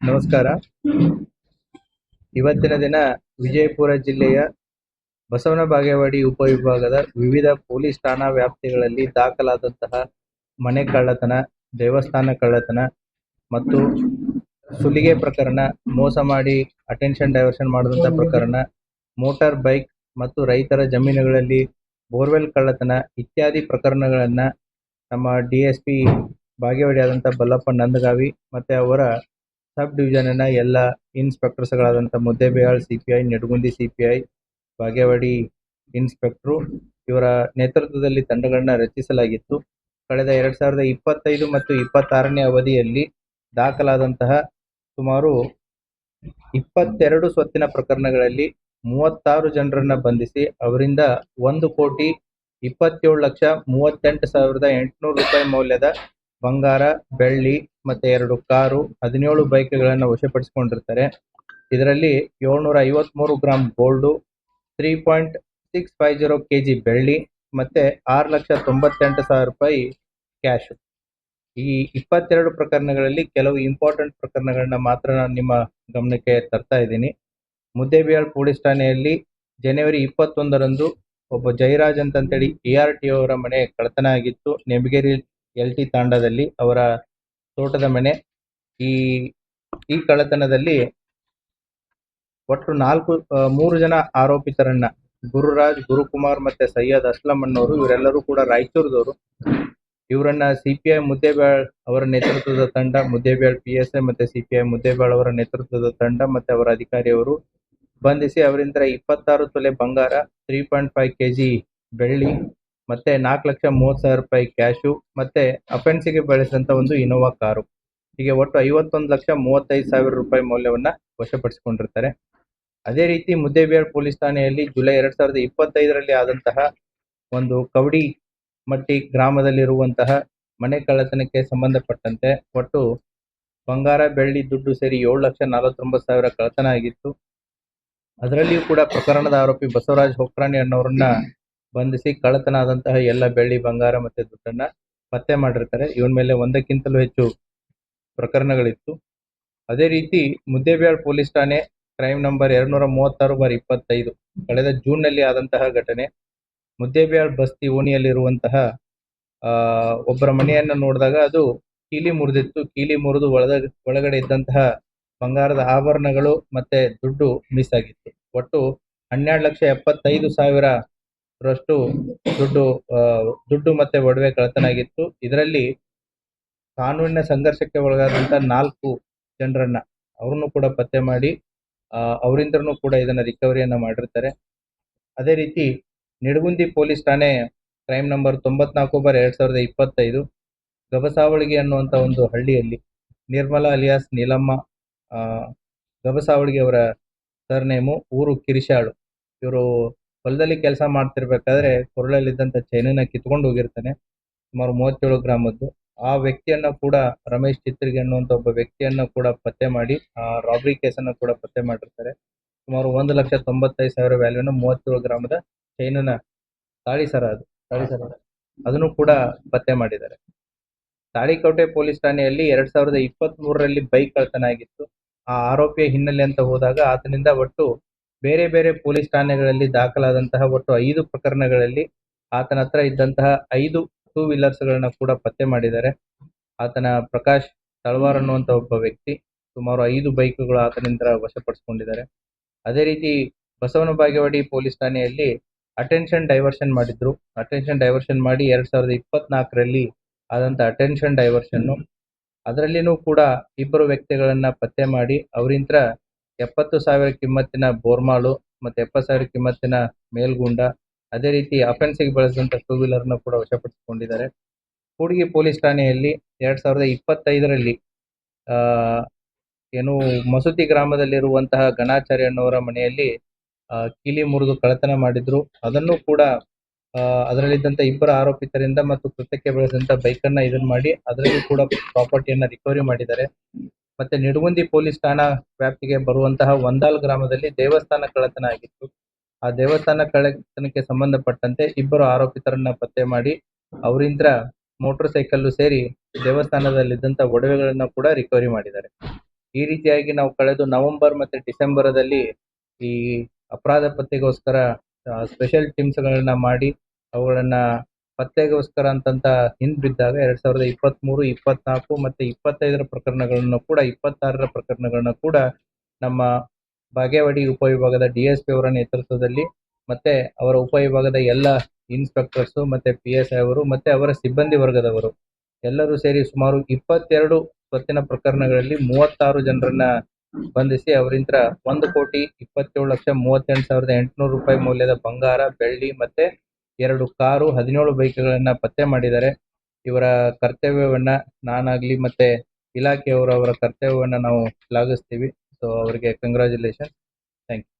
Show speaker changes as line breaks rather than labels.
ನಮಸ್ಕಾರ. ಇವತ್ತಿನ ದಿನ ವಿಜಯಪುರ ಜಿಲ್ಲೆಯ ಬಸವನ ಬಾಗೇವಾಡಿ ಉಪವಿಭಾಗದ ವಿವಿಧ ಪೊಲೀಸ್ ಠಾಣಾ ವ್ಯಾಪ್ತಿಗಳಲ್ಲಿ ದಾಖಲಾದಂತಹ ಮನೆ ಕಳ್ಳತನ, ದೇವಸ್ಥಾನ ಕಳ್ಳತನ ಮತ್ತು ಸುಲಿಗೆ ಪ್ರಕರಣ, ಮೋಸ ಮಾಡಿ ಅಟೆನ್ಷನ್ ಡೈವರ್ಷನ್ ಮಾಡಿದಂಥ ಪ್ರಕರಣ, ಮೋಟಾರ್ ಬೈಕ್ ಮತ್ತು ರೈತರ ಜಮೀನುಗಳಲ್ಲಿ ಬೋರ್ವೆಲ್ ಕಳ್ಳತನ ಇತ್ಯಾದಿ ಪ್ರಕರಣಗಳನ್ನು ನಮ್ಮ DSP ಬಾಗೇವಾಡಿ ಆದಂಥ ಬಲ್ಲಪ್ಪ ನಂದಗಾವಿ ಮತ್ತು ಅವರ ಸಬ್ ಡಿವಿಷನ್ನ ಎಲ್ಲ ಇನ್ಸ್ಪೆಕ್ಟರ್ಸ್ಗಳಾದಂಥ ಮುದ್ದೇಬಿಹಾಳ್ CPI, ನಿಡಗುಂದಿ CPI, ಬಾಗೇವಾಡಿ ಇನ್ಸ್ಪೆಕ್ಟ್ರು ಇವರ ನೇತೃತ್ವದಲ್ಲಿ ತಂಡಗಳನ್ನ ರಚಿಸಲಾಗಿತ್ತು. ಕಳೆದ 2025 ಮತ್ತು 26ನೇ ಅವಧಿಯಲ್ಲಿ ದಾಖಲಾದಂತಹ ಸುಮಾರು 22 ಸ್ವತ್ತಿನ ಪ್ರಕರಣಗಳಲ್ಲಿ 36 ಜನರನ್ನ ಬಂಧಿಸಿ ಅವರಿಂದ 1,27,38,800 ರೂಪಾಯಿ ಮೌಲ್ಯದ ಬಂಗಾರ, ಬೆಳ್ಳಿ ಮತ್ತೆ 2 ಕಾರು, 17 ಬೈಕ್ಗಳನ್ನು ವಶಪಡಿಸಿಕೊಂಡಿರ್ತಾರೆ. ಇದರಲ್ಲಿ 753 ಗ್ರಾಂ ಗೋಲ್ಡು, 3.650 kg ಬೆಳ್ಳಿ ಮತ್ತೆ 6,98,000 ರೂಪಾಯಿ ಕ್ಯಾಶ್. ಈ 22 ಪ್ರಕರಣಗಳಲ್ಲಿ ಕೆಲವು ಇಂಪಾರ್ಟೆಂಟ್ ಪ್ರಕರಣಗಳನ್ನ ಮಾತ್ರ ನಾನು ನಿಮ್ಮ ಗಮನಕ್ಕೆ ತರ್ತಾ ಇದ್ದೀನಿ. ಮುದ್ದೇಬಿಹಾಳ್ ಪೊಲೀಸ್ ಠಾಣೆಯಲ್ಲಿ ಜನವರಿ 21ರಂದು ಒಬ್ಬ ಜಯರಾಜ್ ಅಂತೇಳಿ ARTO ಅವರ ಮನೆ ಕಳ್ಳತನ ಆಗಿತ್ತು. ನೆಮಗೇರಿ LT ತಾಂಡದಲ್ಲಿ ಅವರ ತೋಟದ ಮನೆ. ಈ ಕಳ್ಳತನದಲ್ಲಿ ಒಟ್ಟು 3 ಜನ ಆರೋಪಿತರನ್ನ, ಗುರುರಾಜ್, ಗುರುಕುಮಾರ್ ಮತ್ತೆ ಸೈಯದ್ ಅಸ್ಲಂ ಅನ್ನೋರು, ಇವರೆಲ್ಲರೂ ಕೂಡ ರಾಯಚೂರದವರು. ಇವರನ್ನ CPI ಮುದ್ದೇಬಿಹಾಳ್ ಅವರ ನೇತೃತ್ವದ ತಂಡ, ಮುದ್ದೇಬಿಹಾಳ್ PSI ಮತ್ತೆ CPI ಮುದ್ದೇಬಿಹಾಳ್ ಅವರ ನೇತೃತ್ವದ ತಂಡ ಮತ್ತೆ ಅವರ ಅಧಿಕಾರಿಯವರು ಬಂಧಿಸಿ ಅವರಿಂದ 26 ತೊಲೆ ಬಂಗಾರ, 3.5 kg ಬೆಳ್ಳಿ ಮತ್ತೆ 4,30,000 ರೂಪಾಯಿ ಕ್ಯಾಶು ಮತ್ತೆ ಅಫೆನ್ಸಿಗೆ ಬಳಸಿದಂತ ಒಂದು ಇನೋವಾ ಕಾರು, ಹೀಗೆ ಒಟ್ಟು 51,35,000 ರೂಪಾಯಿ ಮೌಲ್ಯವನ್ನ ವಶಪಡಿಸಿಕೊಂಡಿರ್ತಾರೆ. ಅದೇ ರೀತಿ ಮುದ್ದೇಬಿಹಾಳ್ ಪೊಲೀಸ್ ಠಾಣೆಯಲ್ಲಿ ಜುಲೈ 2025ರಲ್ಲಿ ಆದಂತಹ ಒಂದು ಕವಡಿ ಮಟ್ಟಿ ಗ್ರಾಮದಲ್ಲಿರುವಂತಹ ಮನೆ ಕಳ್ಳತನಕ್ಕೆ ಸಂಬಂಧಪಟ್ಟಂತೆ ಒಟ್ಟು ಬಂಗಾರ, ಬೆಳ್ಳಿ, ದುಡ್ಡು ಸೇರಿ 7,49,000 ಕಳ್ಳತನ ಆಗಿತ್ತು. ಅದರಲ್ಲಿಯೂ ಕೂಡ ಪ್ರಕರಣದ ಆರೋಪಿ ಬಸವರಾಜ್ ಹೊಕ್ರಾಣಿ ಅನ್ನೋರನ್ನ ಬಂಧಿಸಿ ಕಳ್ಳತನ ಆದಂತಹ ಎಲ್ಲ ಬೆಳ್ಳಿ, ಬಂಗಾರ ಮತ್ತೆ ದುಡ್ಡನ್ನ ಪತ್ತೆ ಮಾಡಿರ್ತಾರೆ. ಇವನ ಮೇಲೆ ಒಂದಕ್ಕಿಂತಲೂ ಹೆಚ್ಚು ಪ್ರಕರಣಗಳಿತ್ತು. ಅದೇ ರೀತಿ ಮುದ್ದೇಬಿಹಾಳ್ ಪೊಲೀಸ್ ಠಾಣೆ ಕ್ರೈಮ್ ನಂಬರ್ 236/25 ಕಳೆದ ಜೂನ್ನಲ್ಲಿ ಆದಂತಹ ಘಟನೆ. ಮುದ್ದೇಬಿಹಾಳ್ ಬಸ್ತಿ ಓಣಿಯಲ್ಲಿರುವಂತಹ ಒಬ್ಬರ ಮನೆಯನ್ನ ನೋಡಿದಾಗ ಅದು ಕೀಲಿ ಮುರಿದಿತ್ತು. ಕೀಲಿ ಮುರಿದು ಒಳಗಡೆ ಇದ್ದಂತಹ ಬಂಗಾರದ ಆಭರಣಗಳು ಮತ್ತೆ ದುಡ್ಡು ಮಿಸ್ ಆಗಿತ್ತು. ಒಟ್ಟು 12,75,000ರಷ್ಟು ದುಡ್ಡು ಮತ್ತೆ ಒಡವೆ ಕಳ್ಳತನ ಆಗಿತ್ತು. ಇದರಲ್ಲಿ ಕಾನೂನಿನ ಸಂಘರ್ಷಕ್ಕೆ ಒಳಗಾದಂತ 4 ಜನರನ್ನ ಅವ್ರನ್ನು ಕೂಡ ಪತ್ತೆ ಮಾಡಿ ಅವರಿಂದನೂ ಕೂಡ ಇದನ್ನ ರಿಕವರಿಯನ್ನ ಮಾಡಿರ್ತಾರೆ. ಅದೇ ರೀತಿ ನಿಡಗುಂದಿ ಪೊಲೀಸ್ ಠಾಣೆ ಕ್ರೈಮ್ ನಂಬರ್ 94/2025 ಗಬಸಾವಳಿಗೆ ಅನ್ನುವಂಥ ಒಂದು ಹಳ್ಳಿಯಲ್ಲಿ ನಿರ್ಮಲಾ ಅಲಿಯಾಸ್ ನೀಲಮ್ಮ ಗಬಸಾವಳಿಗೆ ಅವರ ಸರ್ನೇಮು, ಊರು ಕಿರಿಶಾಳು. ಇವರು ಹೊಲದಲ್ಲಿ ಕೆಲಸ ಮಾಡ್ತಿರ್ಬೇಕಾದ್ರೆ ಕೊರಳಲ್ಲಿದ್ದಂಥ ಚೈನನ್ನ ಕಿತ್ಕೊಂಡು ಹೋಗಿರ್ತಾನೆ, ಸುಮಾರು 37 ಗ್ರಾಮದ್ದು. ಆ ವ್ಯಕ್ತಿಯನ್ನ ಕೂಡ ರಮೇಶ್ ಚಿತ್ರಿಗೆ ಅನ್ನುವಂಥ ಒಬ್ಬ ವ್ಯಕ್ತಿಯನ್ನ ಕೂಡ ಪತ್ತೆ ಮಾಡಿ ರಾಬ್ರಿ ಕೇಸನ್ನ ಕೂಡ ಪತ್ತೆ ಮಾಡಿರ್ತಾರೆ. ಸುಮಾರು 1,95,000 ವ್ಯಾಲ್ಯೂನ 37 ಗ್ರಾಮದ ಚೈನನ್ನ ತಾಳಿ ಸರ ಅದನ್ನು ಕೂಡ ಪತ್ತೆ ಮಾಡಿದ್ದಾರೆ. ತಾಳಿಕೋಟೆ ಪೊಲೀಸ್ ಠಾಣೆಯಲ್ಲಿ 2023ರಲ್ಲಿ ಬೈಕ್ ಕಳ್ಳತನ ಆಗಿತ್ತು. ಆ ಆರೋಪಿಯ ಹಿನ್ನೆಲೆ ಅಂತ ಹೋದಾಗ ಆತನಿಂದ ಒಟ್ಟು ಬೇರೆ ಬೇರೆ ಪೊಲೀಸ್ ಠಾಣೆಗಳಲ್ಲಿ ದಾಖಲಾದಂತಹ ಒಟ್ಟು 5 ಪ್ರಕರಣಗಳಲ್ಲಿ ಆತನ ಹತ್ರ ಇದ್ದಂತಹ 5 2 ವೀಲರ್ಸ್ಗಳನ್ನ ಕೂಡ ಪತ್ತೆ ಮಾಡಿದ್ದಾರೆ. ಆತನ ಪ್ರಕಾಶ್ ತಳವಾರ್ ಅನ್ನುವಂಥ ಒಬ್ಬ ವ್ಯಕ್ತಿ ಸುಮಾರು 5 ಬೈಕ್ಗಳು ಆತನಿಂದ ವಶಪಡಿಸಿಕೊಂಡಿದ್ದಾರೆ. ಅದೇ ರೀತಿ ಬಸವನ ಬಾಗೇವಾಡಿ ಪೊಲೀಸ್ ಠಾಣೆಯಲ್ಲಿ ಅಟೆನ್ಷನ್ ಡೈವರ್ಷನ್ ಮಾಡಿದ್ರು. ಅಟೆನ್ಷನ್ ಡೈವರ್ಷನ್ ಮಾಡಿ 2024ರಲ್ಲಿ ಆದಂಥ ಅಟೆನ್ಷನ್ ಡೈವರ್ಷನ್ನು, ಅದರಲ್ಲಿನೂ ಕೂಡ 2 ವ್ಯಕ್ತಿಗಳನ್ನ ಪತ್ತೆ ಮಾಡಿ ಅವರಿಂದ 70,000 ಕಿಮ್ಮತ್ತಿನ ಬೋರ್ಮಾಳು ಮತ್ತೆ 70,000 ಕಿಮ್ಮತ್ತಿನ ಮೇಲ್ಗುಂಡ, ಅದೇ ರೀತಿ ಅಫೆನ್ಸಿಗೆ ಬಳಸಿದಂಥ 2 ವೀಲರ್ನ ಕೂಡ ವಶಪಡಿಸಿಕೊಂಡಿದ್ದಾರೆ. ಕೂಡ್ಗಿ ಪೊಲೀಸ್ ಠಾಣೆಯಲ್ಲಿ 2025ರಲ್ಲಿ ಮಸೂತಿ ಗ್ರಾಮದಲ್ಲಿರುವಂತಹ ಗಣಾಚಾರ್ಯ ಅನ್ನೋರ ಮನೆಯಲ್ಲಿ ಕೀಲಿ ಮುರಿದು ಕಳ್ಳತನ ಮಾಡಿದ್ರು. ಅದನ್ನು ಕೂಡ ಅದರಲ್ಲಿದ್ದಂಥ 2 ಆರೋಪಿತರಿಂದ ಮತ್ತು ಕೃತ್ಯಕ್ಕೆ ಬಳಸಿದಂಥ ಬೈಕನ್ನ ಇದನ್ನ ಮಾಡಿ ಅದರಲ್ಲಿ ಕೂಡ ಪ್ರಾಪರ್ಟಿಯನ್ನ ರಿಕವರಿ ಮಾಡಿದ್ದಾರೆ. ಮತ್ತೆ ನಿಡಗುಂದಿ ಪೊಲೀಸ್ ಠಾಣಾ ವ್ಯಾಪ್ತಿಗೆ ಬರುವಂತಹ ಒಂದಾಲ್ ಗ್ರಾಮದಲ್ಲಿ ದೇವಸ್ಥಾನ ಕಳ್ಳತನ ಆಗಿತ್ತು. ಆ ದೇವಸ್ಥಾನ ಕಳ್ಳತನಕ್ಕೆ ಸಂಬಂಧಪಟ್ಟಂತೆ 2 ಆರೋಪಿತರನ್ನ ಪತ್ತೆ ಮಾಡಿ ಅವರಿಂದ ಮೋಟರ್ ಸೈಕಲ್ಲು ಸೇರಿ ದೇವಸ್ಥಾನದಲ್ಲಿದ್ದಂಥ ಒಡವೆಗಳನ್ನು ಕೂಡ ರಿಕವರಿ ಮಾಡಿದ್ದಾರೆ. ಈ ರೀತಿಯಾಗಿ ನಾವು ಕಳೆದ ನವೆಂಬರ್ ಮತ್ತು ಡಿಸೆಂಬರದಲ್ಲಿ ಈ ಅಪರಾಧ ಪತ್ತೆಗೋಸ್ಕರ ಸ್ಪೆಷಲ್ ಟೀಮ್ಸ್ಗಳನ್ನ ಮಾಡಿ ಅವುಗಳನ್ನ ಪತ್ತೆಗೋಸ್ಕರ ಅಂತಂತ ಹಿಂದ್ಬಿದ್ದಾಗ 2023, 24 ಮತ್ತು 25ರ ಪ್ರಕರಣಗಳನ್ನು ಕೂಡ 26ರ ಪ್ರಕರಣಗಳನ್ನ ಕೂಡ ನಮ್ಮ ಬಾಗೇವಾಡಿ ಉಪವಿಭಾಗದ DSP ಅವರ ನೇತೃತ್ವದಲ್ಲಿ ಮತ್ತೆ ಅವರ ಉಪವಿಭಾಗದ ಎಲ್ಲ ಇನ್ಸ್ಪೆಕ್ಟರ್ಸು ಮತ್ತೆ PSI ಅವರು ಮತ್ತೆ ಅವರ ಸಿಬ್ಬಂದಿ ವರ್ಗದವರು ಎಲ್ಲರೂ ಸೇರಿ ಸುಮಾರು 22 ಸ್ವತ್ತಿನ ಪ್ರಕರಣಗಳಲ್ಲಿ 36 ಜನರನ್ನ ಬಂಧಿಸಿ ಅವರಿಂದ 1,27,38,800 ರೂಪಾಯಿ ಮೌಲ್ಯದ ಬಂಗಾರ, ಬೆಳ್ಳಿ ಮತ್ತೆ 2 ಕಾರು, 17 ಬೈಕ್ಗಳನ್ನ ಪತ್ತೆ ಮಾಡಿದ್ದಾರೆ. ಇವರ ಕರ್ತವ್ಯವನ್ನ ನಾನಾಗ್ಲಿ ಮತ್ತೆ ಇಲಾಖೆಯವರು ಅವರ ಕರ್ತವ್ಯವನ್ನ ನಾವು ಶ್ಲಾಘಿಸ್ತೀವಿ. ಸೊ ಅವರಿಗೆ ಕಂಗ್ರಾಚುಲೇಷನ್. Thank you.